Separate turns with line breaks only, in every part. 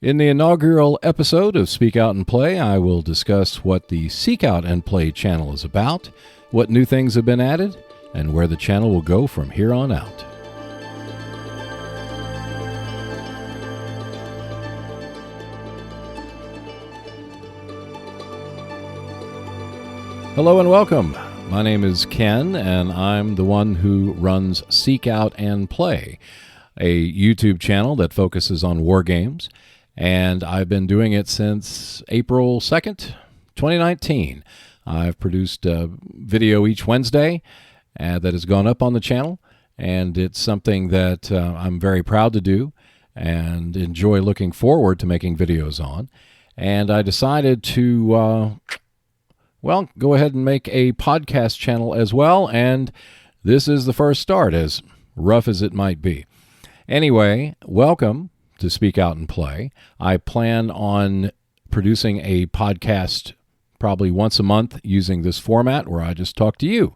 In the inaugural episode of Speak Out and Play, I will discuss what the Seek Out and Play channel is about, what new things have been added, and where the channel will go from here on out. Hello and welcome. My name is Ken, and I'm the one who runs Seek Out and Play, a YouTube channel that focuses on war games. And I've been doing it since April 2nd, 2019. I've produced a video each Wednesday that has gone up on the channel, and it's something that I'm very proud to do and enjoy looking forward to making videos on. And I decided to, go ahead and make a podcast channel as well, and this is the first start, as rough as it might be. Anyway, welcome to Speak Out and Play. I plan on producing a podcast probably once a month using this format where I just talk to you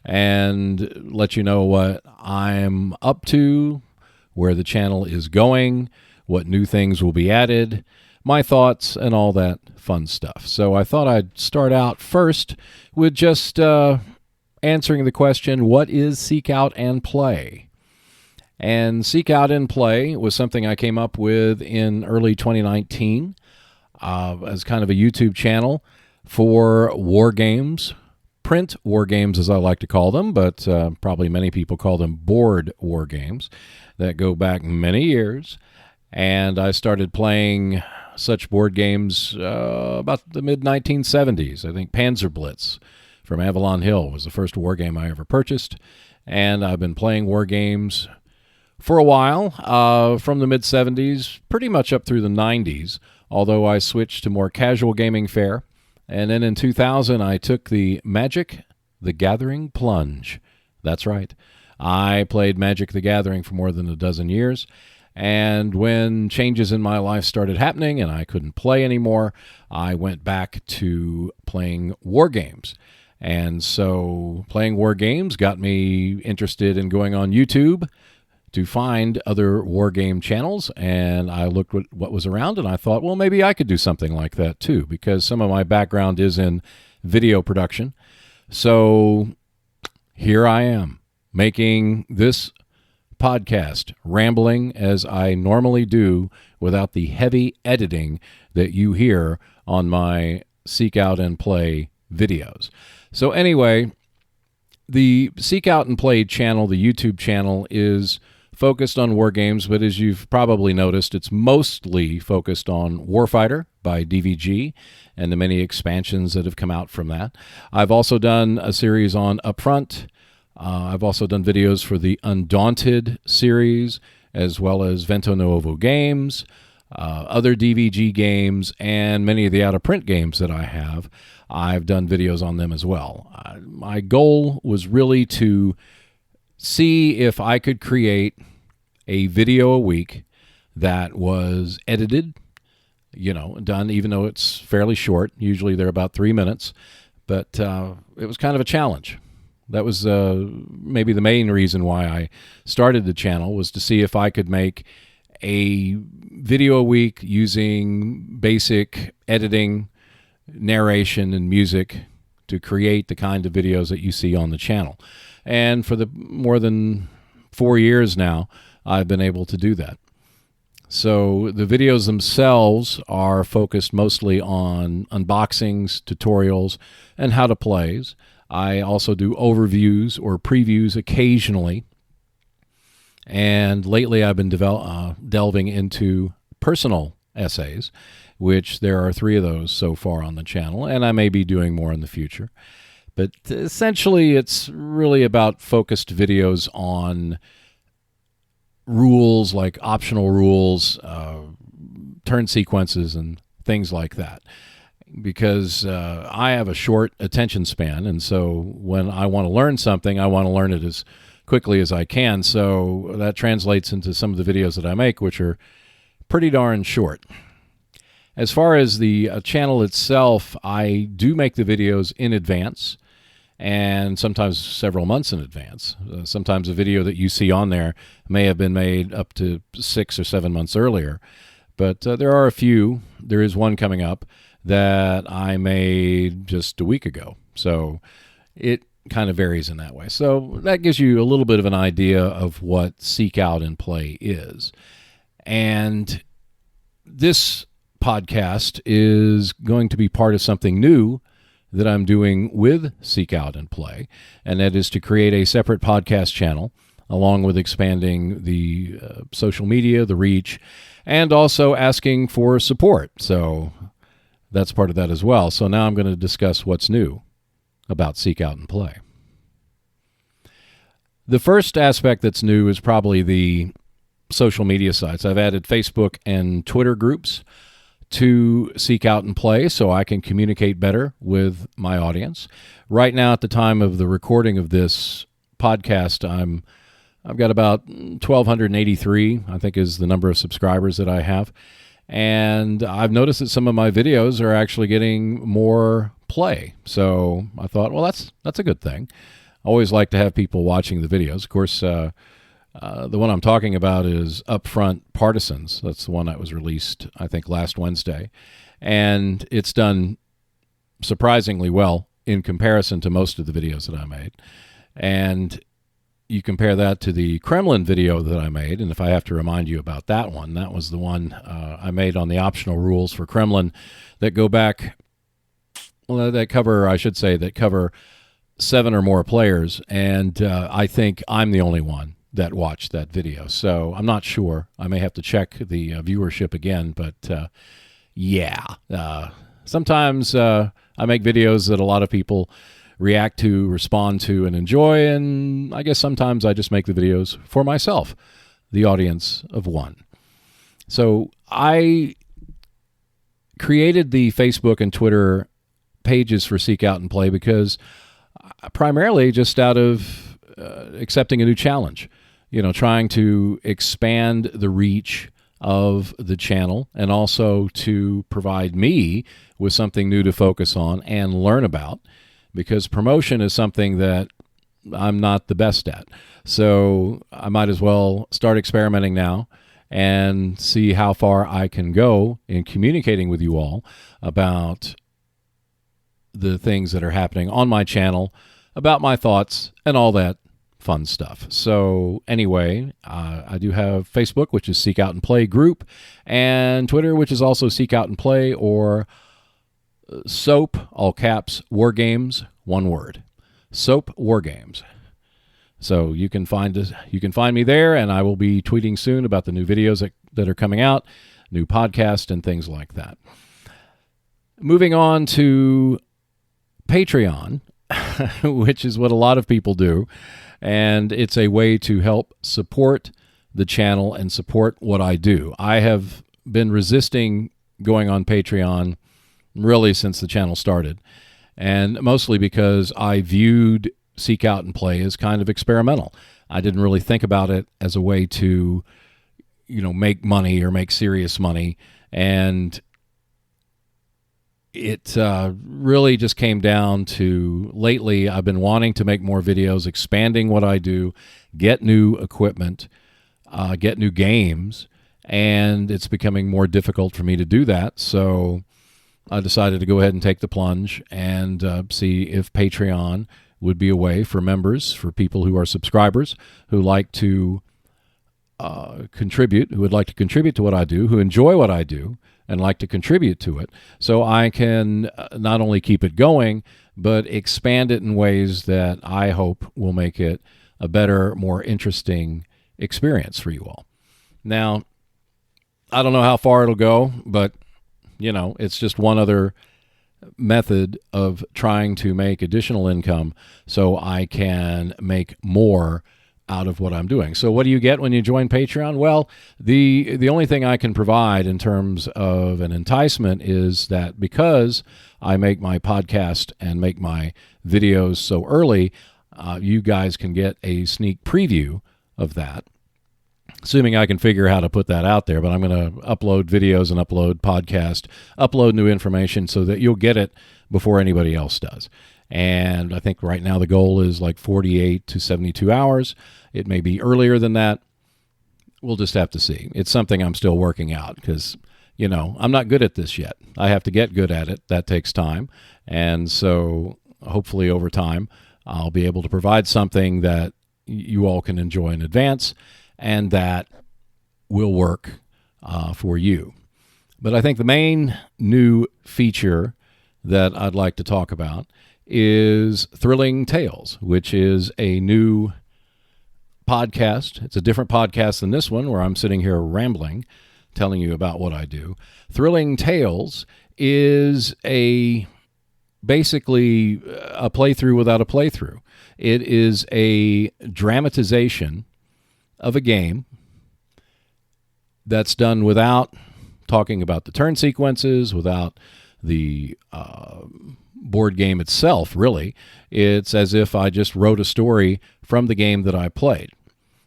and let you know what I'm up to, where the channel is going, what new things will be added, my thoughts, and all that fun stuff. So I thought I'd start out first with just answering the question, what is Seek Out and Play? And Seek Out and Play was something I came up with in early 2019 as kind of a YouTube channel for war games, print war games as I like to call them, but probably many people call them board war games that go back many years. And I started playing such board games about the mid-1970s. I think Panzer Blitz from Avalon Hill was the first war game I ever purchased. And I've been playing war games for a while, from the mid-70s, pretty much up through the 90s, although I switched to more casual gaming fare. And then in 2000, I took the Magic the Gathering plunge. That's right. I played Magic the Gathering for more than a dozen years, and when changes in my life started happening and I couldn't play anymore, I went back to playing war games. And so playing war games got me interested in going on YouTube to find other war game channels, and I looked at what was around, and I thought, well, maybe I could do something like that too, because some of my background is in video production. So here I am, making this podcast, rambling as I normally do without the heavy editing that you hear on my Seek Out and Play videos. So anyway, the Seek Out and Play channel, the YouTube channel, is focused on war games, but as you've probably noticed, it's mostly focused on Warfighter by DVG and the many expansions that have come out from that. I've also done a series on Upfront. I've also done videos for the Undaunted series, as well as Vento Nuovo games, other DVG games, and many of the out-of-print games that I have. I've done videos on them as well. My goal was really to see if I could create a video a week that was edited, done, even though it's fairly short. Usually they're about 3 minutes, but it was kind of a challenge. That was maybe the main reason why I started the channel, was to see if I could make a video a week using basic editing, narration, and music to create the kind of videos that you see on the channel. And for the more than 4 years now, I've been able to do that. So the videos themselves are focused mostly on unboxings, tutorials, and how to plays. I also do overviews or previews occasionally. And lately I've been delving into personal essays, which there are 3 of those so far on the channel, and I may be doing more in the future. But essentially, it's really about focused videos on rules, like optional rules, turn sequences, and things like that. Because I have a short attention span, and so when I want to learn something, I want to learn it as quickly as I can. So that translates into some of the videos that I make, which are pretty darn short. As far as the channel itself, I do make the videos in advance, and sometimes several months in advance. Sometimes a video that you see on there may have been made up to 6 or 7 months earlier. But there are a few. There is one coming up that I made just a week ago. So it kind of varies in that way. So that gives you a little bit of an idea of what Seek Out and Play is. And this podcast is going to be part of something new that I'm doing with Seek Out and Play, and that is to create a separate podcast channel, along with expanding the social media, the reach, and also asking for support. So that's part of that as well. So now I'm going to discuss what's new about Seek Out and Play. The first aspect that's new is probably the social media sites. I've added Facebook and Twitter groups to Seek Out and Play so I can communicate better with my audience. Right now, at the time of the recording of this podcast, I've got about 1,283, I think is the number of subscribers that I have. And I've noticed that some of my videos are actually getting more play. So I thought, well, that's a good thing. I always like to have people watching the videos. Of course, the one I'm talking about is Upfront Partisans. That's the one that was released, I think, last Wednesday. And it's done surprisingly well in comparison to most of the videos that I made. And you compare that to the Kremlin video that I made, and if I have to remind you about that one, that was the one I made on the optional rules for Kremlin that go back, well, that cover 7 or more players, and I think I'm the only one that watched that video. So I'm not sure. I may have to check the viewership again, but sometimes I make videos that a lot of people react to, respond to, and enjoy, and I guess sometimes I just make the videos for myself, the audience of one. So I created the Facebook and Twitter pages for Seek Out and Play because primarily just out of accepting a new challenge, trying to expand the reach of the channel and also to provide me with something new to focus on and learn about, because promotion is something that I'm not the best at. So I might as well start experimenting now and see how far I can go in communicating with you all about the things that are happening on my channel, about my thoughts, and all that fun stuff. So anyway, I do have Facebook, which is Seek Out and Play Group, and Twitter, which is also Seek Out and Play, or SOAP, all caps, War Games, one word. SOAP War Games. So you can find me there, and I will be tweeting soon about the new videos that are coming out, new podcast, and things like that. Moving on to Patreon, which is what a lot of people do, and it's a way to help support the channel and support what I do. I have been resisting going on Patreon really since the channel started, and mostly because I viewed Seek Out and Play as kind of experimental. I didn't really think about it as a way to, make money or make serious money, and it really just came down to, lately I've been wanting to make more videos, expanding what I do, get new equipment, get new games, and it's becoming more difficult for me to do that. So I decided to go ahead and take the plunge and see if Patreon would be a way for members, for people who are subscribers, who like to contribute, who would like to contribute to what I do, who enjoy what I do, and like to contribute to it, so I can not only keep it going, but expand it in ways that I hope will make it a better, more interesting experience for you all. Now, I don't know how far it'll go, but it's just one other method of trying to make additional income so I can make more out of what I'm doing. So what do you get when you join Patreon? Well, the only thing I can provide in terms of an enticement is that because I make my podcast and make my videos so early, you guys can get a sneak preview of that, assuming I can figure out how to put that out there. But I'm going to upload videos and upload podcast, upload new information so that you'll get it before anybody else does. And I think right now the goal is like 48 to 72 hours. It may be earlier than that. we'll just have to see. It's something I'm still working out because, I'm not good at this yet. I have to get good at it. That takes time. And so hopefully over time, I'll be able to provide something that you all can enjoy in advance and that will work for you. But I think the main new feature that I'd like to talk about is Thrilling Tales, which is a new podcast. It's a different podcast than this one where I'm sitting here rambling, telling you about what I do. Thrilling Tales is basically a playthrough without a playthrough. It is a dramatization of a game that's done without talking about the turn sequences, without the board game itself, really. It's as if I just wrote a story from the game that I played.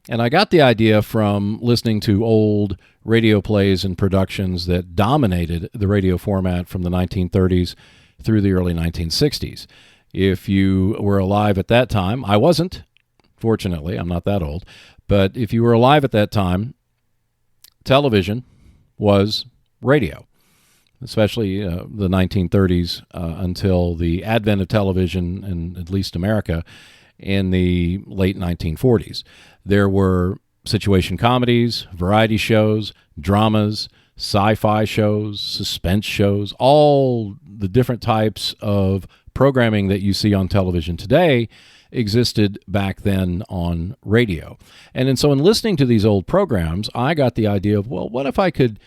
And I got the idea from listening to old radio plays and productions that dominated the radio format from the 1930s through the early 1960s. If you were alive at that time, I wasn't, fortunately, I'm not that old, but if you were alive at that time, television was radio, especially the 1930s until the advent of television in at least America in the late 1940s. There were situation comedies, variety shows, dramas, sci-fi shows, suspense shows, all the different types of programming that you see on television today existed back then on radio. And so in listening to these old programs, I got the idea of, well, what if I could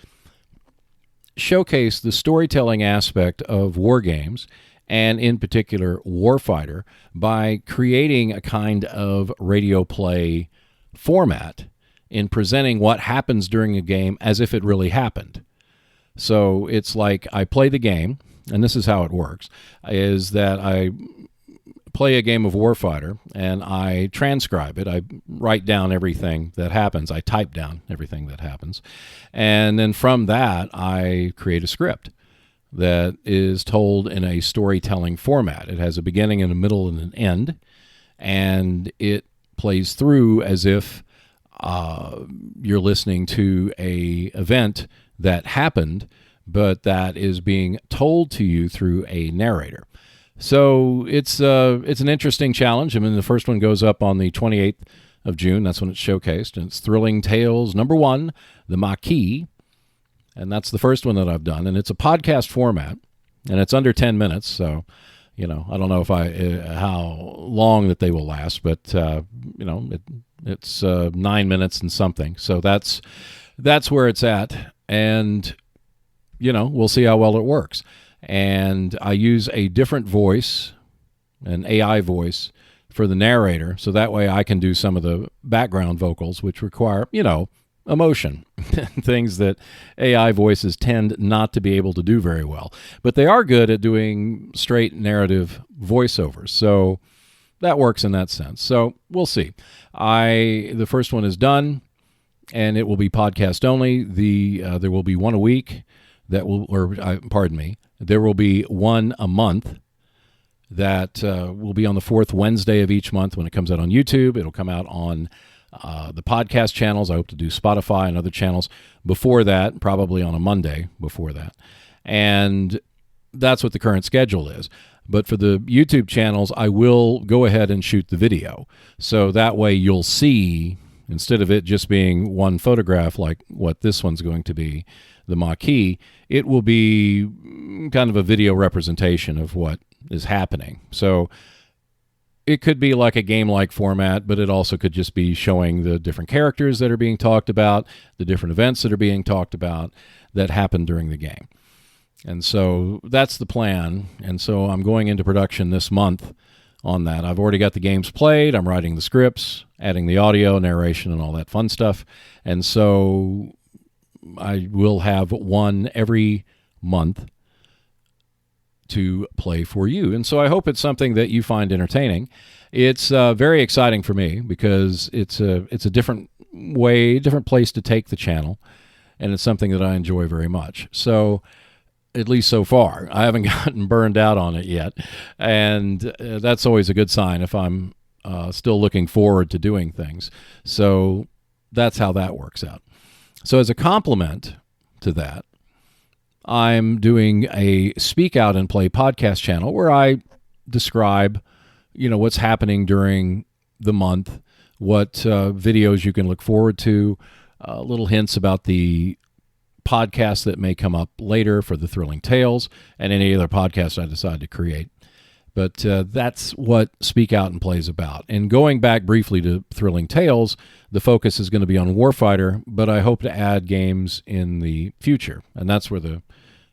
showcase the storytelling aspect of war games, and in particular Warfighter, by creating a kind of radio play format in presenting what happens during a game as if it really happened. So it's like I play the game, and this is how it works, is that I play a game of Warfighter, and I transcribe it. I write down everything that happens. I type down everything that happens. And then from that, I create a script that is told in a storytelling format. It has a beginning and a middle and an end, and it plays through as if you're listening to a event that happened, but that is being told to you through a narrator. So it's an interesting challenge. I mean, the first one goes up on the 28th of June. That's when it's showcased. And it's Thrilling Tales #1, The Maquis. And that's the first one that I've done. And it's a podcast format. And it's under 10 minutes. So, I don't know if how long that they will last. But, it's 9 minutes and something. So that's where it's at. And, we'll see how well it works. And I use a different voice, an AI voice, for the narrator, so that way I can do some of the background vocals, which require, emotion, things that AI voices tend not to be able to do very well. But they are good at doing straight narrative voiceovers, so that works in that sense. So we'll see. The first one is done, and it will be podcast only. There will be one a week. There will be one a month that will be on the fourth Wednesday of each month when it comes out on YouTube. It'll come out on the podcast channels. I hope to do Spotify and other channels before that, probably on a Monday before that. And that's what the current schedule is. But for the YouTube channels, I will go ahead and shoot the video. So that way you'll see, instead of it just being one photograph like what this one's going to be, the Maquis, it will be kind of a video representation of what is happening. So it could be like a game-like format, but it also could just be showing the different characters that are being talked about, the different events that are being talked about that happened during the game. And so that's the plan. And so I'm going into production this month on that. I've already got the games played. I'm writing the scripts, adding the audio, narration, and all that fun stuff. And so I will have one every month to play for you. And so I hope it's something that you find entertaining. It's very exciting for me because it's a different way, different place to take the channel, and it's something that I enjoy very much. So at least so far, I haven't gotten burned out on it yet, and that's always a good sign if I'm still looking forward to doing things. So that's how that works out. So as a complement to that, I'm doing a Speak Out and Play podcast channel where I describe, what's happening during the month, what videos you can look forward to, little hints about the podcasts that may come up later for the Thrilling Tales and any other podcasts I decide to create. But that's what Speak Out and Play is about. And going back briefly to Thrilling Tales, the focus is going to be on Warfighter, but I hope to add games in the future. And that's where the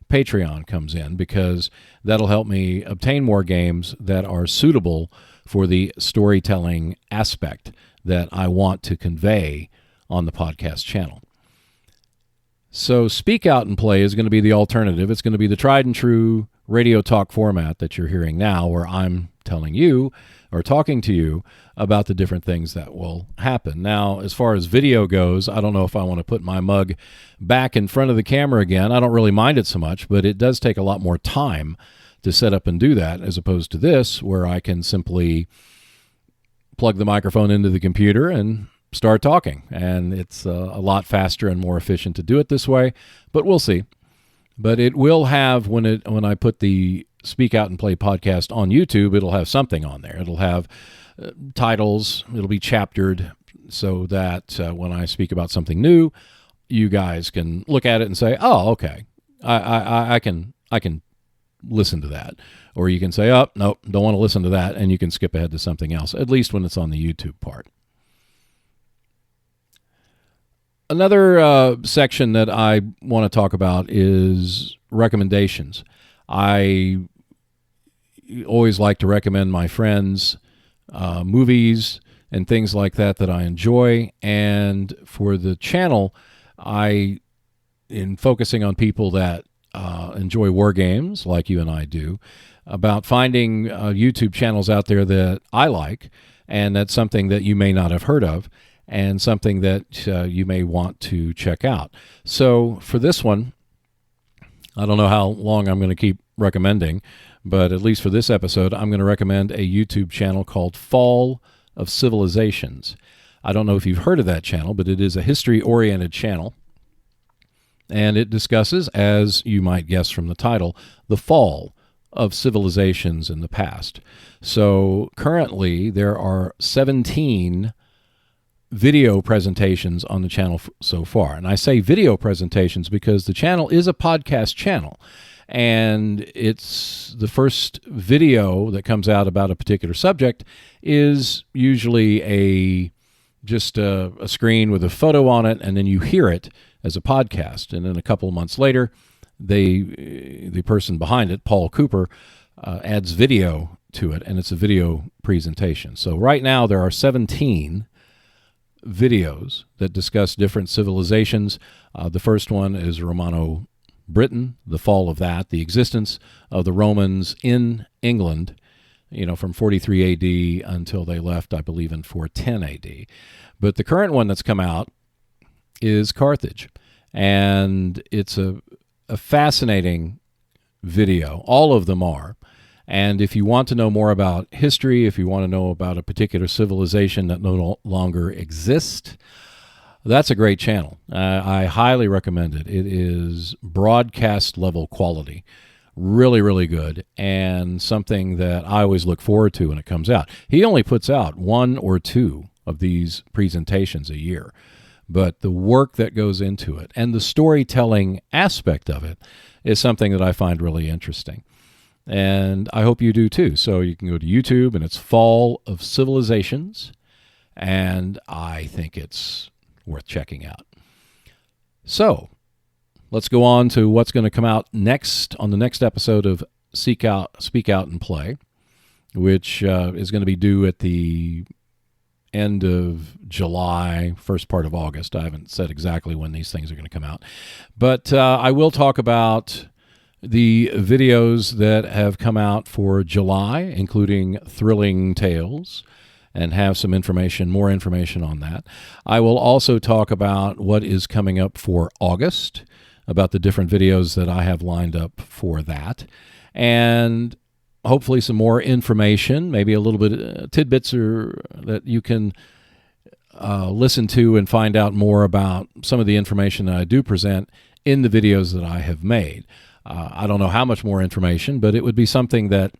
Patreon comes in, because that'll help me obtain more games that are suitable for the storytelling aspect that I want to convey on the podcast channel. So Speak Out and Play is going to be the alternative. It's going to be the tried and true radio talk format that you're hearing now, where I'm telling you or talking to you about the different things that will happen. Now, as far as video goes, I don't know if I want to put my mug back in front of the camera again. I don't really mind it so much, but it does take a lot more time to set up and do that, as opposed to this, where I can simply plug the microphone into the computer and start talking. And it's a lot faster and more efficient to do it this way, but we'll see. But it will have, when I put the Speak Out and Play podcast on YouTube, it'll have something on there. It'll have titles. It'll be chaptered so that when I speak about something new, you guys can look at it and say, "Oh, okay, I can listen to that." Or you can say, "Oh, no, don't want to listen to that," and you can skip ahead to something else, at least when it's on the YouTube part. Another section that I want to talk about is recommendations. I always like to recommend my friends movies and things like that I enjoy. And for the channel, in focusing on people that enjoy war games like you and I do, about finding YouTube channels out there that I like, and that's something that you may not have heard of, and something that you may want to check out. So for this one, I don't know how long I'm going to keep recommending, but at least for this episode, I'm going to recommend a YouTube channel called Fall of Civilizations. I don't know if you've heard of that channel, but it is a history-oriented channel, and it discusses, as you might guess from the title, the fall of civilizations in the past. So currently, there are 17 video presentations on the channel so far. And I say video presentations because the channel is a podcast channel, and it's the first video that comes out about a particular subject is usually just a screen with a photo on it, and then you hear it as a podcast. And then a couple of months later, the person behind it, Paul Cooper, adds video to it, and it's a video presentation. So right now there are 17 videos that discuss different civilizations. The first one is Romano-Britain, the fall of that, the existence of the Romans in England, from 43 AD until they left, I believe, in 410 AD. But the current one that's come out is Carthage, and it's a fascinating video. All of them are. And if you want to know more about history, if you want to know about a particular civilization that no longer exists, that's a great channel. I highly recommend it. It is broadcast level quality. Really, really good, and something that I always look forward to when it comes out. He only puts out 1 or 2 of these presentations a year, but the work that goes into it and the storytelling aspect of it is something that I find really interesting. And I hope you do too. So you can go to YouTube, and it's Fall of Civilizations, and I think it's worth checking out. So let's go on to what's going to come out next on the next episode of Speak Out and Play, which is going to be due at the end of July, first part of August. I haven't said exactly when these things are going to come out. But I will talk about the videos that have come out for July, including Thrilling Tales, and have some more information on that. I will also talk about what is coming up for August, about the different videos that I have lined up for that, and hopefully some more information, maybe a little bit tidbits that you can listen to and find out more about some of the information that I do present in the videos that I have made. I don't know how much more information, but it would be something that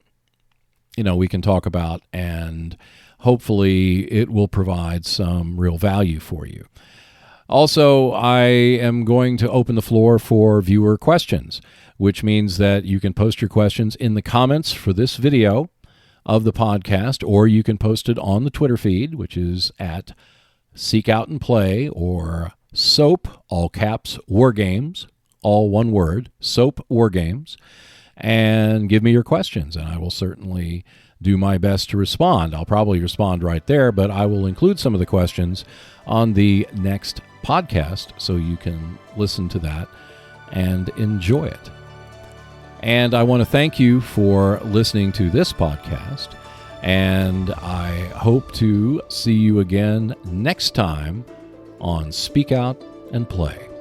we can talk about, and hopefully it will provide some real value for you. Also, I am going to open the floor for viewer questions, which means that you can post your questions in the comments for this video of the podcast, or you can post it on the Twitter feed, which is at Seek Out and Play, or SOAP, all caps, War Games, all one word, SOAP War Games, and give me your questions, and I will certainly do my best to respond. I'll probably respond right there, but I will include some of the questions on the next podcast so you can listen to that and enjoy it. And I want to thank you for listening to this podcast, and I hope to see you again next time on Speak Out and Play.